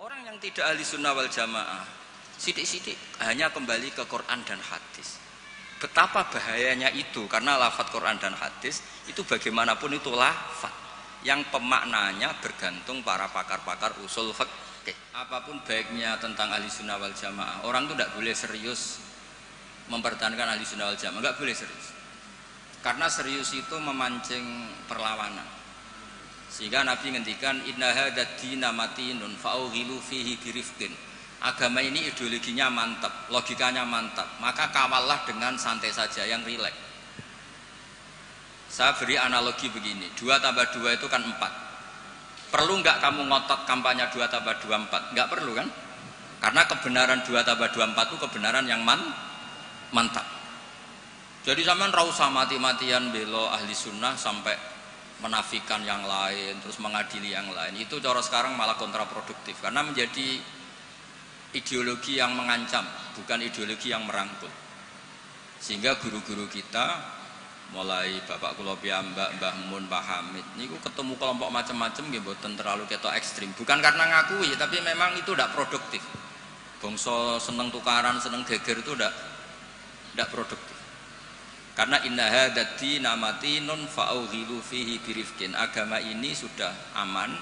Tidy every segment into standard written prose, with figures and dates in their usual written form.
Orang yang tidak ahli sunnah wal jamaah sidik-sidik hanya kembali ke Quran dan hadis. Betapa bahayanya itu, karena lafaz Quran dan hadis itu bagaimanapun itu lafaz yang pemaknanya bergantung para pakar-pakar usul fikih. Apapun baiknya tentang ahli sunnah wal jamaah, orang itu tidak boleh serius mempertahankan ahli sunnah wal jamaah, nggak boleh serius, karena serius itu memancing perlawanan. Sehingga Nabi ngendikan inna hadzal dina matinun fa'ughilu fihi birifqin. Agama ini ideologinya mantap, logikanya mantap, maka kawallah dengan santai saja, yang rileks. Saya beri analogi begini, 2 tambah 2 itu kan 4. Perlu nggak kamu ngotot kampanye 2 tambah 2 4? Nggak perlu kan? Karena kebenaran 2 tambah 2 4 itu kebenaran yang mantap. Jadi sampean ra usah mati-matian belo ahli sunnah sampai menafikan yang lain, terus mengadili yang lain. Itu cara sekarang malah kontraproduktif, karena menjadi ideologi yang mengancam, bukan ideologi yang merangkul. Sehingga guru-guru kita, mulai Bapak kula piyambak, Mbah Mun, Pak Hamid, niku ketemu kelompok macam-macam nggih mboten terlalu ketok ekstrim. Bukan karena ngakui, tapi memang itu tidak produktif. Bangsa seneng tukaran, seneng geger itu tidak produktif. Karena inna hadzal dina matinun fa'ughilu fihi birifqin. Agama ini sudah aman,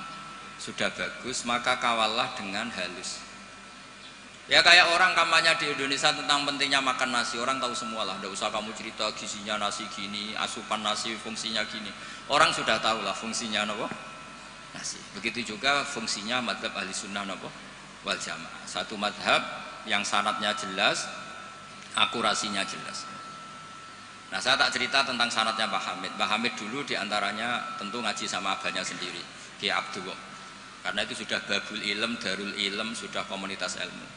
sudah bagus, maka kawallah dengan halus. Ya kayak orang kampanye di Indonesia tentang pentingnya makan nasi, orang tahu semua lah, tidak usah kamu cerita gizinya nasi gini, asupan nasi fungsinya gini. Orang sudah tahu lah fungsinya apa? Nasi. Begitu juga fungsinya madhab ahli sunnah apa? Wal jamaah. Satu madhab yang sanadnya jelas, akurasinya jelas. Nah, saya tak cerita tentang sanadnya Pak Hamid. Pak Hamid dulu diantaranya tentu ngaji sama abahnya sendiri, Kiai Abdullah. Karena itu sudah babul ilm, darul ilm, sudah komunitas ilmu.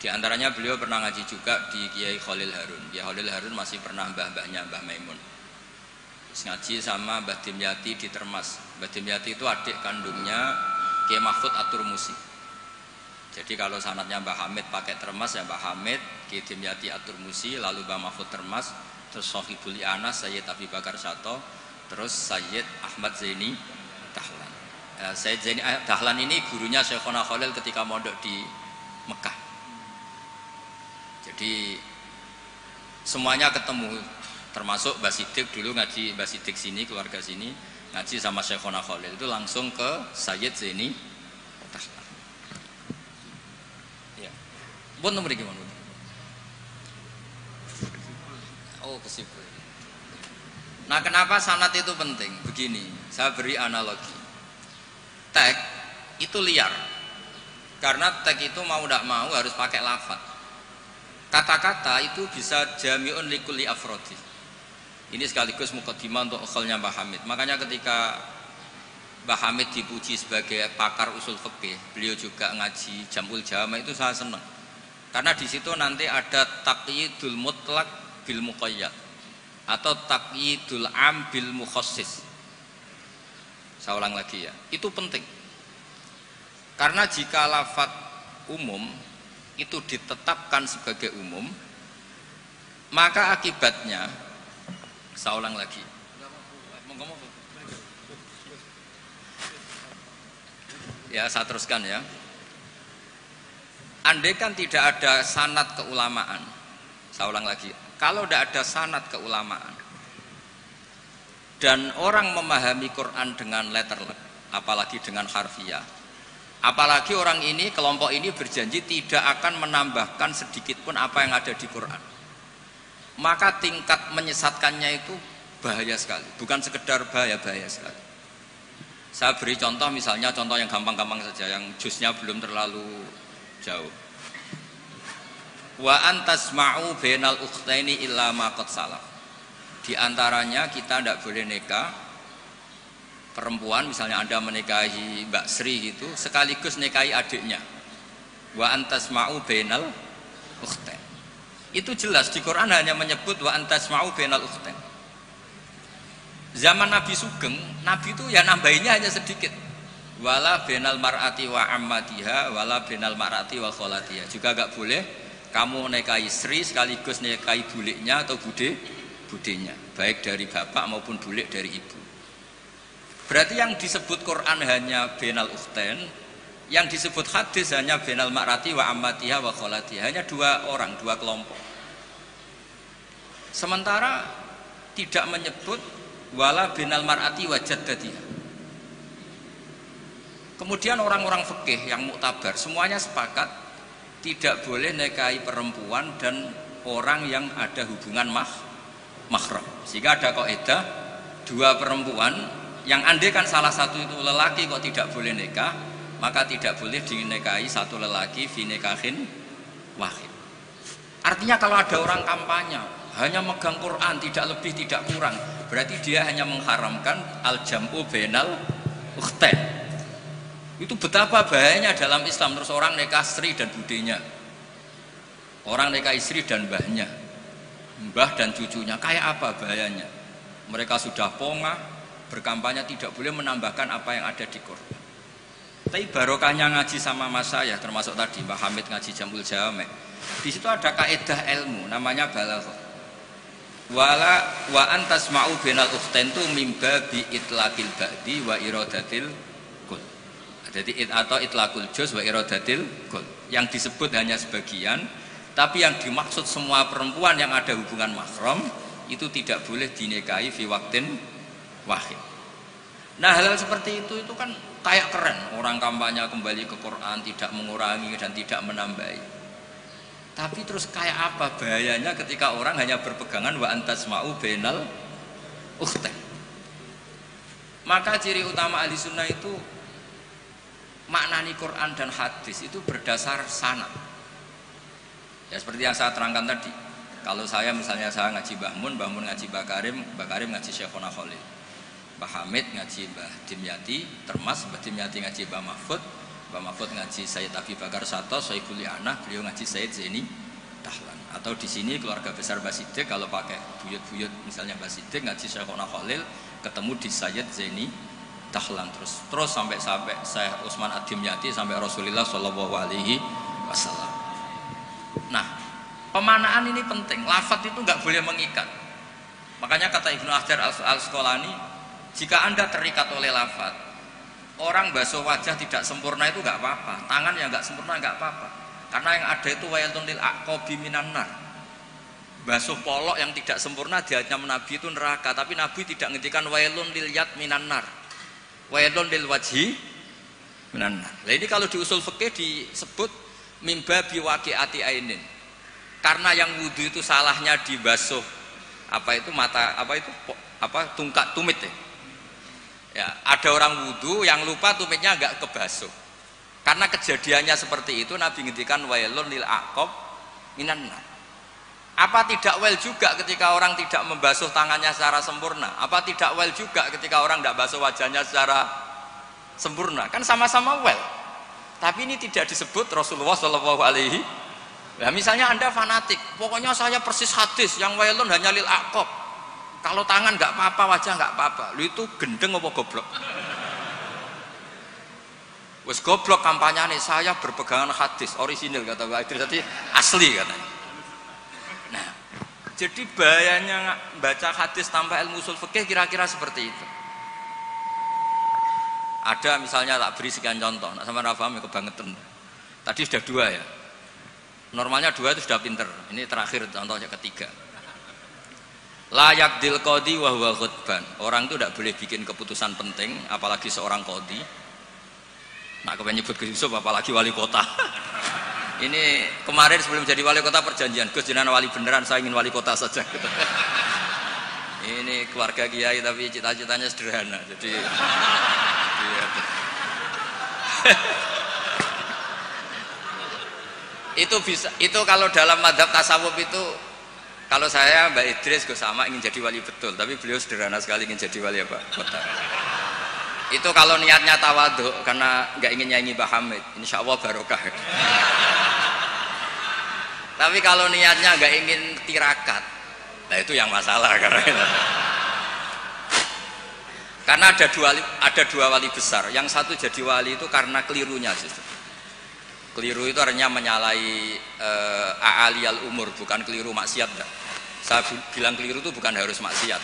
Di antaranya beliau pernah ngaji juga di Kiai Khalil Harun. Kiai Khalil Harun masih pernah mbah-mbahnya Mbah Maimun. Terus ngaji sama Mbah Dimyati di Termas. Mbah Dimyati itu adik kandungnya Kiai Mahfud At-Turmusi. Jadi kalau sanadnya Mbah Hamid pakai Termas ya Mbah Hamid, Kiai Dimyati At-Turmusi, lalu Mbah Mahfud Termas, terus Sohibul Anas Sayyid Abi Bakar Sato, terus Sayyid Ahmad Zaini Dahlan. Sayyid Zaini Dahlan ini gurunya Syekhona Khalil ketika mondok di Mekah. Jadi semuanya ketemu, termasuk Mbah Siddiq dulu ngaji, Mbah Siddiq sini, keluarga sini ngaji sama Syekhona Khalil, itu langsung ke Sayyid Zaini Dahlan. Ya. Pun nomor gimana? Oh, kesibuk. Nah, kenapa sanad itu penting? Begini, saya beri analogi. Tag itu liar. Karena tag itu mau tidak mau harus pakai lafaz. Kata-kata itu bisa jami'un likulli afrodi. Ini sekaligus mukaddimah untuk ukhalnya Mbah Hamid. Makanya ketika Mbah Hamid dipuji sebagai pakar usul fikih, beliau juga ngaji Jamul Jama, itu saya senang. Karena di situ nanti ada taqyidul mutlak bil muqayyad atau taqyidul am bil mukhassis. Saya ulang lagi ya, itu penting, karena jika lafaz umum itu ditetapkan sebagai umum, maka akibatnya, saya ulang lagi ya, saya teruskan ya. Andai kan tidak ada sanad keulamaan, saya ulang lagi, kalau tidak ada sanad keulamaan dan orang memahami Quran dengan letterlek, apalagi dengan harfiah, apalagi orang ini, kelompok ini berjanji tidak akan menambahkan sedikit pun apa yang ada di Quran, maka tingkat menyesatkannya itu bahaya sekali. Bukan sekedar bahaya sekali. Saya beri contoh, misalnya contoh yang gampang-gampang saja, yang jusnya belum terlalu jauh. Wa antasma'u bainal ukhtaini illa ma qad salaf. Di antaranya kita tidak boleh nikah perempuan, misalnya Anda menikahi Mbak Sri gitu, sekaligus nikahi adiknya. Wa antasma'u bainal ukhtain. Itu jelas di Quran hanya menyebut wa antasma'u bainal ukhtain. Zaman Nabi Sugeng, Nabi itu ya nambahinnya hanya sedikit. Wala bainal mar'ati wa ammatiha wala bainal mar'ati wa kholatiha. Juga enggak boleh kamu nikahi Sri sekaligus nikahi buliknya atau budenya, baik dari bapak maupun bulik dari ibu. Berarti yang disebut Quran hanya bainal ukhtain Yang disebut hadis hanya bainal mar'ati wa ammatiha wa kholatiha, hanya dua orang, dua kelompok. Sementara tidak menyebut wala bainal mar'ati wa jaddatiha. Kemudian orang-orang fikih yang muktabar semuanya sepakat tidak boleh nikahi perempuan dan orang yang ada hubungan mahram. Sehingga ada kaidah dua perempuan yang andai kan salah satu itu lelaki kok tidak boleh nikah, maka tidak boleh dinikahi satu lelaki fi nikahin wahid. Artinya kalau ada orang kampanye hanya megang Quran tidak lebih tidak kurang, berarti dia hanya mengharamkan al-jam'u bainal ukhtain. Itu betapa bahayanya dalam Islam. Terus orang nikah istri dan budenya, orang nikah istri dan mbahnya, mbah dan cucunya, kayak apa bahayanya? Mereka sudah pongah berkampanye tidak boleh menambahkan apa yang ada di Quran. Tapi barokahnya ngaji sama mas saya, termasuk tadi Mbak Hamid ngaji Jamul Jame, di situ ada kaidah ilmu namanya balaghah. Wala wa antasma'u bainal ukhtain tu mimba bi itlaqil ba'di wa iradatil kul. Jadi atau itlaqul juz wa iradatil kul. Yang disebut hanya sebagian, tapi yang dimaksud semua perempuan yang ada hubungan mahram itu tidak boleh dinikahi fi waqtin wahid. Nah, hal-hal seperti itu kan kayak keren. Orang kampanye kembali ke Quran, tidak mengurangi dan tidak menambahi. Tapi terus kayak apa bahayanya ketika orang hanya berpegangan wa antasma'u bainal ukhtain. Maka ciri utama ahli sunnah itu maknani Quran dan hadis itu berdasar sanad. Ya seperti yang saya terangkan tadi. Kalau saya misalnya saya ngaji Mbah Mun ngaji Mbah Karim ngaji Syekhona Khalil, Mbah Hamid ngaji Mbah Dimyati Termas, Mbah Dimyati ngaji Mbah Mahfud ngaji Sayyid Abi Bakar Sato, Sohibul Li'anah, beliau ngaji Sayyid Zaini Dahlan. Atau di sini keluarga besar Mbah Siddiq kalau pakai buyut-buyut misalnya Mbah Siddiq ngaji Syekhona Khalil ketemu di Sayyid Zaini Dahlan terus sampai Syekh Utsman Ad-Dimyati sampai Rasulullah Shallallahu Alaihi Wasallam. Nah, pemanaan ini penting. Lafadz itu nggak boleh mengikat. Makanya kata Ibnu Hajar Al-Asqalani, jika Anda terikat oleh lafadz, orang basuh wajah tidak sempurna itu nggak apa-apa, tangan yang nggak sempurna nggak apa-apa. Karena yang ada itu wailun lil aqabi minan nar. Basuh polok yang tidak sempurna diancam Nabi itu neraka, tapi Nabi tidak ngendikan wailun lil yad minan nar. Wailun lil wajhi minan nar. Nah, ini kalau di usul fikih disebut mimba biwaqi'ati ainin. Karena yang wudu itu salahnya dibasuh tungkat tumit ya. Ya, ada orang wudu yang lupa tumitnya enggak kebasuh. Karena kejadiannya seperti itu Nabi ngendikan wailun lil aqab minan nar. Apa tidak well juga ketika orang tidak membasuh tangannya secara sempurna? Apa tidak well juga ketika orang tidak basuh wajahnya secara sempurna? Kan sama-sama well. Tapi ini tidak disebut Rasulullah Shallallahu Alaihi. Ya, misalnya Anda fanatik, pokoknya saya persis hadis yang wailun hanya lil aqab. Kalau tangan nggak apa-apa, wajah nggak apa-apa. Lu itu gendeng apa goblok? Wes goblok kampanyane saya berpegangan hadis orisinil kata Pak Idris tadi asli katanya. Nah, jadi bahayanya baca hadis tanpa ilmu usul fikih kira-kira seperti itu. Ada misalnya tak beri sekian contoh, nak sama Rafa ya kebangetan. Tadi sudah dua ya. Normalnya dua itu sudah pinter. Ini terakhir contohnya ketiga. Layak dil qadi wa huwa ghadban. Orang itu tidak boleh bikin keputusan penting, apalagi seorang qadi. Nak kepengen nyebut Gus Yusuf apalagi wali kota. Ini kemarin sebelum jadi wali kota perjanjian, Gus jenengan wali beneran, saya ingin wali kota saja. Ini keluarga kiai tapi cita-citanya sederhana. Jadi itu bisa, itu kalau dalam madhab tasawuf itu, kalau saya Mbak Idris Gus sama ingin jadi wali betul, tapi beliau sederhana sekali ingin jadi wali apa kota. Itu kalau niatnya tawadhu karena nggak ingin nyanyi Mbah Hamid, insya Allah barokah. Tapi kalau niatnya nggak ingin tirakat, nah itu yang masalah karena ada dua wali besar. Yang satu jadi wali itu karena kelirunya justru. Keliru itu artinya menyalahi a'aliyal umur, bukan keliru maksiat. Saya bilang keliru itu bukan harus maksiat.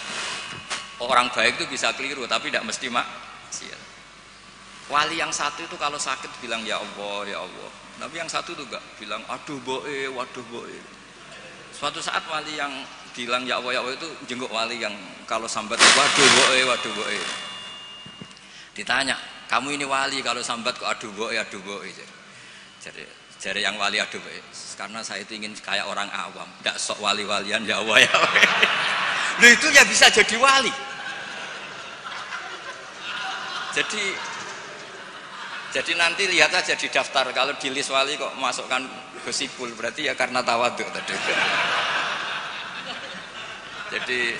Orang baik itu bisa keliru tapi tidak mesti maksiat. Wali yang satu itu kalau sakit bilang ya Allah, ya Allah. Tapi yang satu itu enggak bilang aduh boe, waduh boe. Suatu saat wali yang bilang ya Allah itu jenguk wali yang kalau sambat waduh boe, waduh boe. Ditanya, kamu ini wali kalau sambat kok aduh boe, aduh boe. Jadi yang wali aduh boe. Karena saya itu ingin kayak orang awam, enggak sok wali-walian ya Allah ya Allah. Loh itu ya bisa jadi wali. Jadi nanti lihat aja di daftar kalau di list wali kok masukkan gosipul berarti ya karena tawadhu tadi. Jadi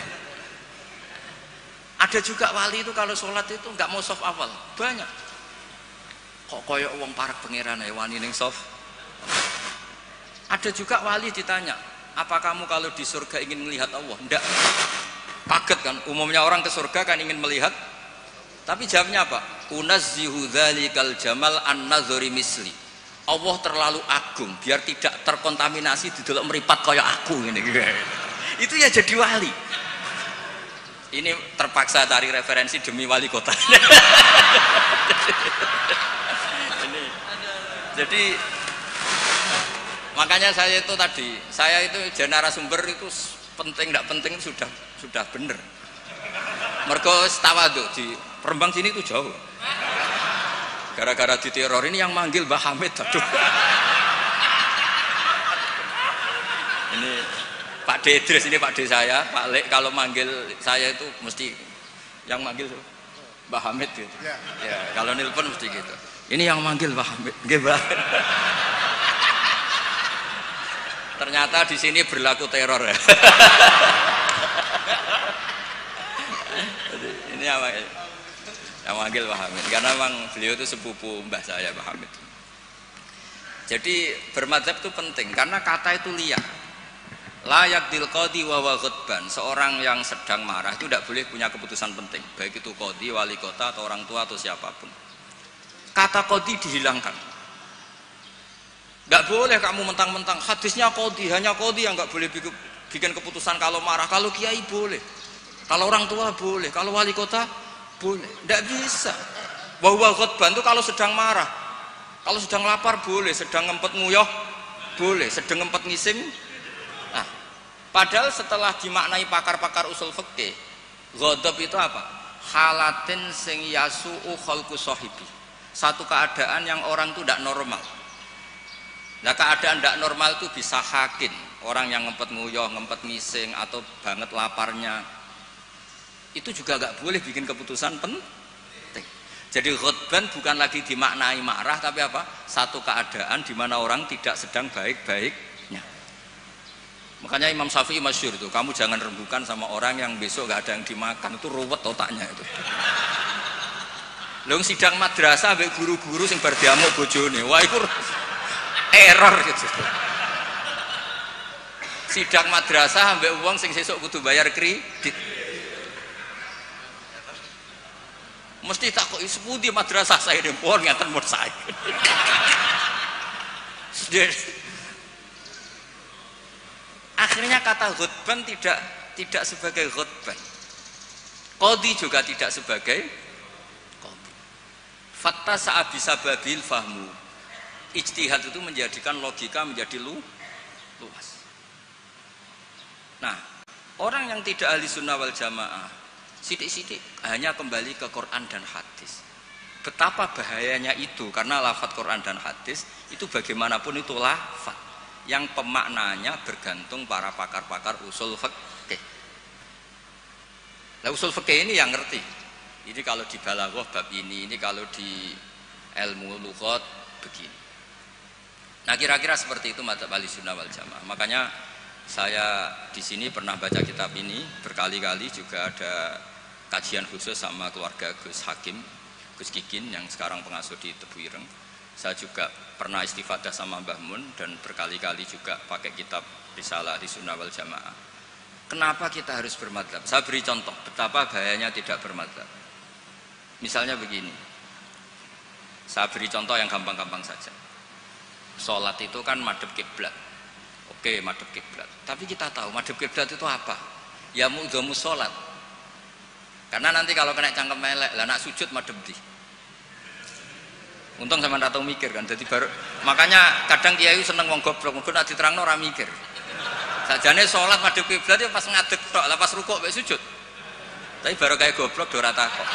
ada juga wali itu kalau sholat itu nggak mau soft awal banyak. Kok koyok wong parak pangeran ya wani ning soft. Ada juga wali ditanya, apa kamu kalau di surga ingin melihat Allah? Enggak. Kaget kan? Umumnya orang ke surga kan ingin melihat. Tapi jawabnya apa? Unazzihu dzalikal jamal an-nazari misli. Allah terlalu agung biar tidak terkontaminasi di dalam meripat kayak aku ini. Itu ya jadi wali. Ini terpaksa cari referensi demi wali kota. Jadi makanya saya itu tadi, saya itu narasumber itu penting tidak penting sudah benar. Mergo tawadhu di Rembang sini itu jauh. Gara-gara diteror ini yang manggil Mbah Hamid. Aduh. Ini Pak D Idris, ini Pak D saya, Pak Lek kalau manggil saya itu mesti yang manggil Mbah Hamid gitu. Ya, kalau nelpon mesti gitu. Ini yang manggil Mbah Hamid. Nggih, Mbah. Ternyata di sini berlaku teror ya. Ini apa? Yang manggil Pak Hamid karena memang beliau itu sepupu mbah saya Pak Hamid. Jadi bermadzhab itu penting karena kata itu liar. Layak dil qadhi wa ghadban. Seorang yang sedang marah itu tidak boleh punya keputusan penting, baik itu qadhi, wali kota atau orang tua atau siapapun. Kata qadhi dihilangkan. Tidak boleh kamu mentang-mentang hadisnya qadhi, hanya qadhi yang nggak boleh bikin keputusan kalau marah. Kalau kiai boleh, kalau orang tua boleh, kalau wali kota boleh, tidak bisa. Bahwa khutbah itu kalau sedang marah, kalau sedang lapar boleh, sedang ngempet nguyuh boleh, sedang ngempet ngising. Nah, padahal setelah dimaknai pakar-pakar usul fikih, ghadab itu apa? Halatin sing yasu'u khalqu sahibi. Satu keadaan yang orang itu tidak normal. Nah, keadaan tidak normal itu bisa hakin, orang yang ngempet nguyuh, ngempet ngising atau banget laparnya. Itu juga nggak boleh bikin keputusan penting. Jadi ghadban bukan lagi dimaknai marah, tapi apa? Satu keadaan di mana orang tidak sedang baik-baiknya. Makanya Imam Syafi'i masyhur itu, kamu jangan rembukan sama orang yang besok nggak ada yang dimakan, itu ruwet otaknya itu. Lho sidang madrasah ambek guru-guru sing bar diamuk bojone, wah itu error gitu. Sidang madrasah ambek wong sing sesuk kudu bayar kredit. Mesti tak kok sepundi madrasah saya dempon ngaten mun saya. Akhirnya kata ghadban tidak sebagai ghadban. Qadhi juga tidak sebagai qadhi. Fatta sa'a bisa babil fahmu. Ijtihad itu menjadikan logika menjadi luas. Nah, orang yang tidak ahli sunnah wal jamaah sidik-sidik hanya kembali ke Quran dan hadis. Betapa bahayanya itu, karena lafadz Quran dan hadis itu bagaimanapun itu lafadz yang pemaknanya bergantung para pakar-pakar usul fikih. Nah, usul fikih ini yang ngerti. Ini kalau di balaghah bab ini kalau di ilmu lughat begini. Nah, kira-kira seperti itu madzhab Ahlussunnah wal Jamaah. Makanya saya di sini pernah baca kitab ini berkali-kali, juga ada kajian khusus sama keluarga Gus Hakim, Gus Kikin yang sekarang pengasuh di Tebu Ireng. Saya juga pernah istifadah sama Mbah Mun dan berkali-kali juga pakai kitab Risalah Ahlussunnah wal Jamaah. Kenapa kita harus bermadzhab? Saya beri contoh betapa bahayanya tidak bermadzhab. Misalnya begini, saya beri contoh yang gampang-gampang saja. Sholat itu kan madhep kiblat. Oke, madhep kiblat. Tapi kita tahu madhep kiblat itu apa? Ya mu'dhamus sholat. Karena nanti kalau kena cangkem melek, lah nak sujud madhep di. Untung sama ndak tau mikir kan. Jadi baru makanya kadang kiai seneng wong goblok, mergo nek diterangno ora mikir. Sakjane salat madhep kiblat ya pas ngadeg tok, lah pas rukuk mek sujud. Tapi baru kayak goblok do ora takok.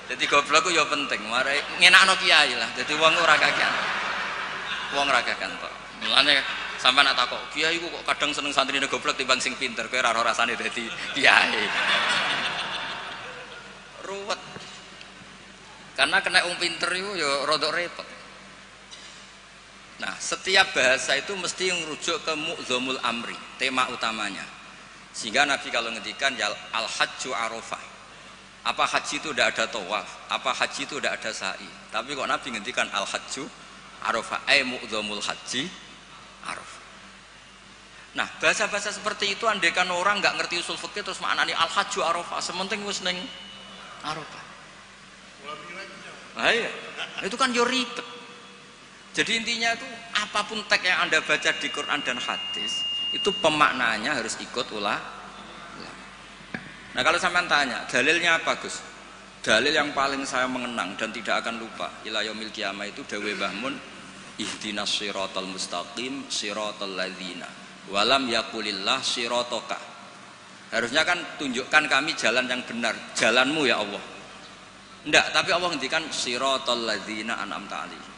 Jadi goblok ku ya penting, mare ngenakno kiai lah. Jadi wong ora kakean. Wong ora kakean tok. Mulane sampean nak takok, kiai ku kok kadang seneng santrine goblok timbang sing pinter, kowe ora ora rasane dadi kiai. Ruwet. Karena kena wong pinter itu ya rodok repot. Nah, setiap bahasa itu mesti merujuk ke mu'dzamul amri, tema utamanya. Sehingga Nabi kalau ngendikan ya al-hajju arafah. Apa haji itu tidak ada tawaf, apa haji itu tidak ada sa'i. Tapi kok Nabi ngendikan al-hajju arafah, mu'dzamul haji arafah. Nah, bahasa-bahasa seperti itu andaikan orang nggak ngerti usul fikih terus maknanya al-hajju arafah, sementing wis ning arafah. Nah, iya. Itu kan yo ribet. Jadi intinya itu apapun teks yang Anda baca di Quran dan hadis itu pemaknaannya harus ikut ulama. Nah, kalau sampean tanya, dalilnya apa, Gus? Dalil yang paling saya mengenang dan tidak akan lupa ila yaumil qiyamah itu dawuh Mbah Mun, ihdinas siratal mustaqim siratal ladzina walam yaqulillah sirataka. Harusnya kan tunjukkan kami jalan yang benar, jalanmu ya Allah. Enggak, tapi Allah ngendikan siratal ladzina an'amta alaihim.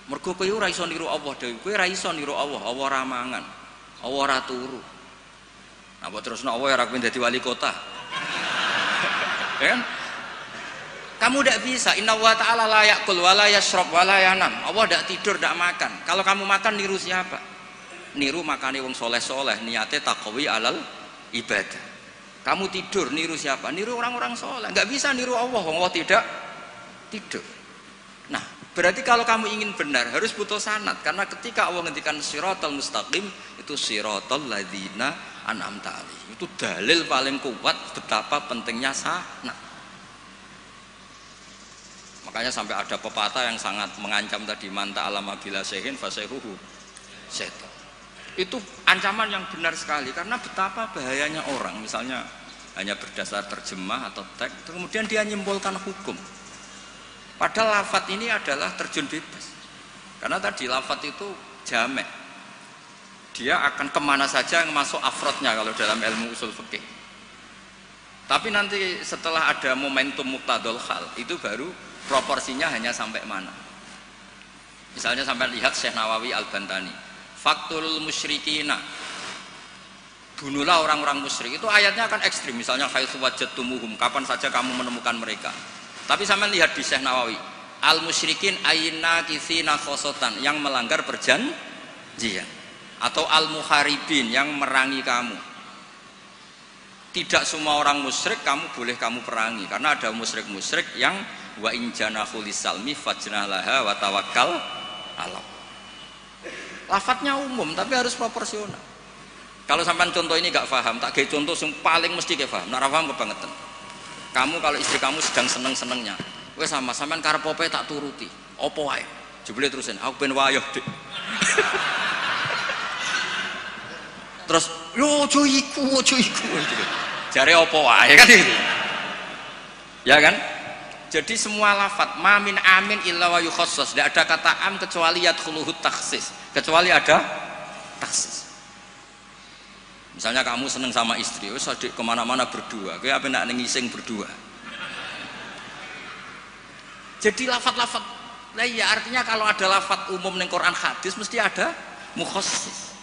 Mergo kowe ora iso niru Allah dhewe, kowe ora iso niru Allah, Allah ora mangan, Allah ora turu. Nah, mbok terusno Allah ora kepengin dadi wali kota. Ya kan? Kamu tidak bisa, inna wa ta'ala la ya'kul wa la yashrab wa la yanam. Allah tidak tidur, tidak makan. Kalau kamu makan niru siapa? Niru makane wong soleh-soleh, niate taqwi alal ibadah. Kamu tidur niru siapa? Niru orang-orang soleh. Nggak bisa niru Allah, Allah tidak tidur. Nah, berarti kalau kamu ingin benar harus butuh sanad, karena ketika Allah ngendikan siratal mustaqim itu siratal ladzina an'amta alaihim. Itu dalil paling kuat betapa pentingnya sanad. Makanya sampai ada pepatah yang sangat mengancam tadi, manta alama bila sehin fasehuhu setan. Itu ancaman yang benar sekali, karena betapa bahayanya orang misalnya hanya berdasar terjemah atau teks kemudian dia nyimpulkan hukum. Padahal lafadz ini adalah terjun bebas, karena tadi lafadz itu jamek, dia akan kemana saja yang masuk afrodnya kalau dalam ilmu usul fikih. Tapi nanti setelah ada momentum muqtadul hal itu baru proporsinya hanya sampai mana. Misalnya sampai lihat Syekh Nawawi Al-Bantani, faktul musyrikina, bunuhlah orang-orang musyrik. Itu ayatnya akan ekstrim, misalnya haitsu wajadtumuhum, kapan saja kamu menemukan mereka. Tapi sampai lihat di Syekh Nawawi, al musyrikin ayna kitsina khosotan, yang melanggar perjanjian, atau al muharibin, yang merangi kamu. Tidak semua orang musyrik kamu boleh kamu perangi, karena ada musyrik-musyrik yang wa in janahu lisalmi fajnah laha wa tawakkal ala. Lafadznya umum tapi harus proporsional. Kalau sampean contoh ini gak paham, tak kayak contoh yang paling mesti kayak paham. Nah, paham kebangetan. Kamu kalau istri kamu sedang seneng-senengnya, wes sama sampean karep opo tak turuti. Opo wae? Jebule terusin, aku ben wayoh, Dik. Terus, yo ojo iku. Jare opo wae kan gitu. Ya kan? Jadi semua lafadz mamin amin illa wa yukhassas, tidak ada kata am kecuali yadkhuluhu takhsis, kecuali ada takhsis. Misalnya kamu seneng sama istri, wis kemana-mana berdua, kayak apa nak ngising berdua. Jadi lafadz-lafadz, nah ya artinya kalau ada lafadz umum ning Quran hadis mesti ada mukhassis.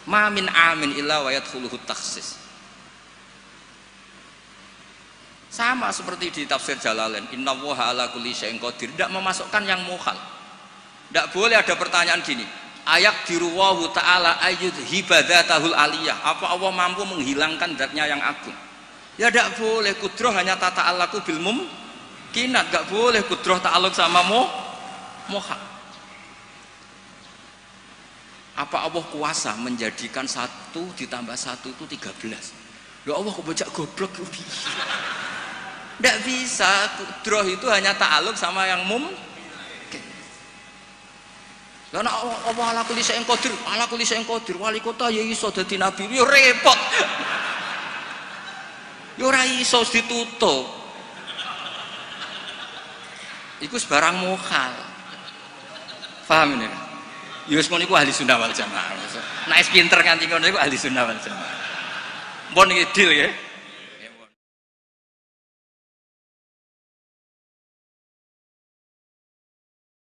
Mamin amin illa wa yadkhuluhu takhsis. Sama seperti di tafsir Jalalain, innallaha ala kulli syai'in qadir, tidak memasukkan yang mukhal. Tidak boleh ada pertanyaan gini, ayak diruwahu ta'ala ayyud hibadatahul aliyah, apa Allah mampu menghilangkan zatnya yang agung? Ya tidak boleh, kudroh hanya tata alaku bil mumkinat, tidak boleh kudroh ta'aluk sama mukhal. Apa Allah kuasa menjadikan 1 ditambah 1 itu 13? Ya Allah kok bocah goblok. Tidak bisa, kudroh itu hanya ta'aluk sama yang mumkin. Karena Allah ala kulli syai'in qadir, ala kulli syai'in qadir, wali kota ya iso dadi nabi, ya repot. Ya ora iso ditutup. Iku sebarang mukhal. Paham ini? Yus ngono iku ahli sunnah wal jamaah. Nek pinter nganti ngono iku ahli sunnah wal jamaah. Mpun iki deal ya.